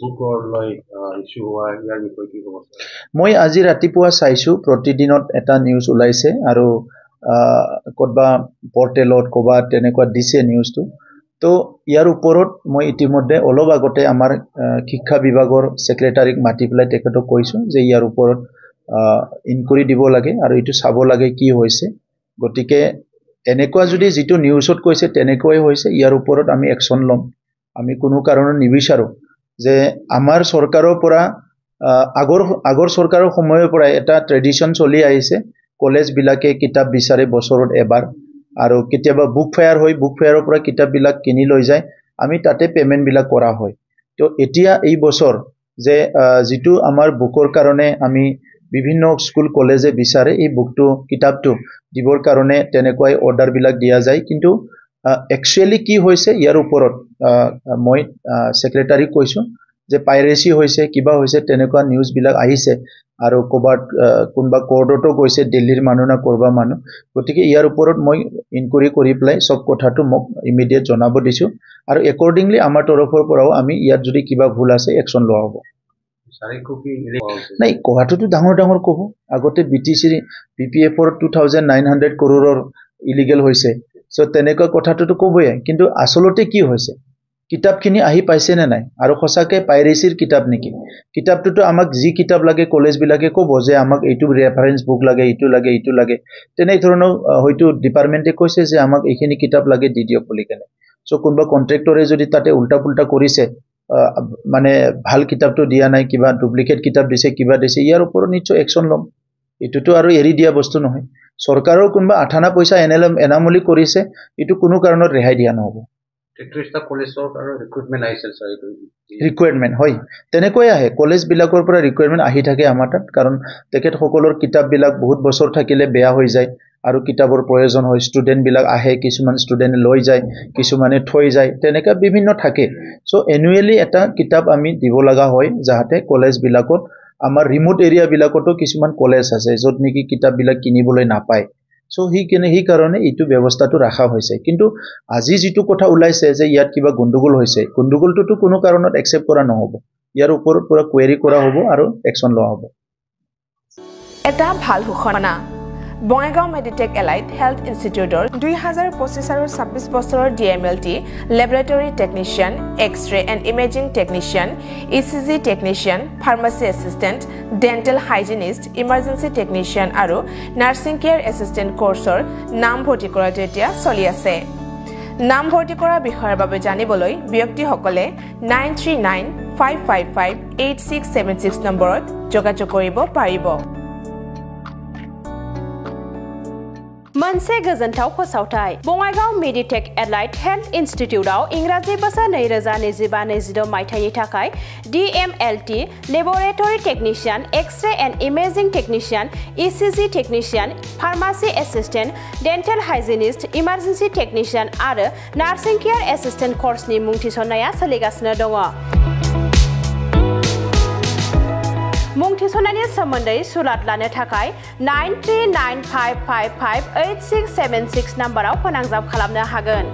বুকৰ লৈ ইস্যু হোৱা ইয়াৰ বিষয়ে কি ক'ব? মই আজি ৰাতিপুৱা চাইছো প্ৰতিদিনত এটা নিউজ ওলাইছে আৰু কতবা পৰ্টেলত কবা তেনেকুৱা দিছে নিউজটো তো ইয়াৰ ওপৰত মই ইতিমধ্যে অলপ আগতে আমাৰ শিক্ষা বিভাগৰ সেক্ৰেটাৰীক মাতি পেলাই তেখেতক কৈছো যে ইয়াৰ ওপৰত ইনকুৱাৰি দিব লাগে আৰু এটো চাব লাগে কি হৈছে গতিকে এনেকুৱা যদি যেটো নিউজত কৈছে তেনেকৈ হৈছে ইয়াৰ ওপৰত আমি একচন লম আমি কোনো কাৰণত নিবিচাৰো যে আমাৰ চৰকাৰৰ পৰা আগৰ চৰকাৰৰ সময়ৰ পৰা এটা ট্ৰেডিশন চলি আহিছে কলেজ বিলাকে কিতাপ বিচাৰে বছৰত এবাৰ আৰু কেতিয়াবা বুক ফেয়াৰ হয় বুক ফেয়াৰৰ পৰা কিতাপ বিলাক কিনি লৈ যায় আমি তাতে পেমেন্ট বিলাক কৰা হয় তো এতিয়া এই বছৰ যে যেটো আমাৰ বুকৰ কাৰণে আমি বিভিন্ন স্কুল কলেজে বিচাৰে এই বুকটো কিতাপটো দিবৰ কাৰণে তেনেকৈ অৰ্ডাৰ বিলাক দিয়া যায় কিন্তু একচুয়ালি কি হৈছে ইয়াৰ ওপৰত মই সেক্ৰেটাৰী কৈছো যে পাইৰেসি হৈছে কিবা হৈছে তেনেকুৱা নিউজ বিলাক আহিছে আৰু কবাত কোনবা কোৰ্টতো গৈছে দিল্লীৰ মানুহ না কৰবা মানুহ গতিকে ইয়াৰ ওপৰত মই ইনকুৱাৰি কৰি প্লাই সব কথাটো মোক ইমিডিয়েট জনাব দিছো আৰু একৰ্ডিংলি আমাৰ তৰফৰ পৰাও আমি ইয়াত যদি কিবা ভুল আছে একচন লোৱা হ'ব নাই কোৱাটোতো ডাঙৰ কব আগতে বিটিসি বিপিএফৰ 2900 কৰোৰৰ ইলিগেল হৈছে সো তেনেকুৱা কথাটোতো কবয়ে কিন্তু আসলতে কি হৈছে কিতাপখিনি আহি পাইছে নে নাই আৰু খসাকে পাইৰেসিৰ কিতাপ নেকি কিতাপটোতো আমাক যি কিতাপ লাগে কলেজ বিলাকে কব যে আমাক এইটো ৰেফাৰেন্স বুক লাগে এইটো লাগে তেনে ধৰণৰ হয়তো ডিপাৰ্টমেন্টে কৈছে যে আমাক এইখিনি কিতাপ লাগে দি দিয়ক বুলি কেনে সো কোনবা কন্ট্ৰাক্টৰে যদি তাতে উল্টা পুল্টা কৰিছে মানে ভাল কিতাপটো দিয়া নাই কিবা ডুপ্লিকেট কিতাপ দিছে কিবা দিছে ইয়াৰ ওপৰত নিশ্চয় একচন লম এটোটো আৰু এৰি দিয়া বস্তু নহয় সৰকাৰৰ কোনবা আঠানা পইচা এনামলি কৰিছে এটো কোনো কাৰণত ৰেহাই দিয়া নহব ৰিকুৱাৰমেন্ট হয় তেনেকৈ আহে কলেজ বিলাকৰ পৰা ৰিকুৱাৰমেন্ট আহি থাকে আমাৰ তাত কাৰণ তেখেত সকলৰ কিতাপ বিলাক বহুত বছৰ থাকিলে বেয়া হৈ যায় আৰু কিতাপৰ প্ৰয়োজন হয় ষ্টুডেন্ট বিলাক আহে কিছুমান ষ্টুডেন্ট লৈ যায় কিছুমানে থৈ যায় তেনেকা বিভিন্ন থাকে সো এনুৱেলি এটা কিতাপ আমি দিব লগা হয় যাহাতে কলেজ বিলাকত আমাৰ ৰিমোট এৰিয়া বিলাকতো কিছুমান কলেজ আছে যত নেকি কিতাপ বিলাক কিনিবলৈ নাপায় সো হি কাৰণে ইটো ব্যৱস্থাটো ৰাখা হৈছে কিন্তু আজি যেটো কথা ওলাইছে যে ইয়াত কিবা গণ্ডগোল হৈছে গণ্ডগোলটো কোনো কাৰণত একচেপ্ট কৰা নহব ইয়াৰ ওপৰত পুৰা কোৱেৰি কৰা হ'ব আৰু একচন লোৱা হ'ব এটা ভাল ঘোষণা বঙাইগাঁও মেডিটেক এলাইড হেল্থ ইনষ্টিটিউটৰ 2025 আৰু 26 বছৰৰ DMLT laboratory technician X-ray and imaging technician ECG technician pharmacy assistant dental hygienist emergency technician আৰু নাৰ্ছিং কেয়াৰ এসিস্টেন্ট কোৰ্সৰ নাম ভৰ্তি কৰাটো এতিয়া চলি আছে নাম ভৰ্তি কৰা বিষয়ৰ বাবে জানিবলৈ ব্যক্তিসকলে 9395558676 নম্বৰত যোগাযোগ কৰিব পাৰিব मोनसे गोजोनथाव फोसावथाय बङाइगाव मेडिटेक एलाइड हेल्थ इन्स्टिट्यूटआव इंराजि बोसोर 2025-26 मायथाइनि थाखाय DMLT laboratory technician X-ray and imaging technician ECG technician pharmacy assistant dental hygienist emergency technician आरो नार्सिं केयर एसिस्टेंट कोर्सनि मुं थिसननाया सोलिगासिनो दङ मुं थिसननायनि सोमोन्दै सुलाद लानो थाखाय 9395558676 नम्बराव फोनांजाब खालामनो हागोन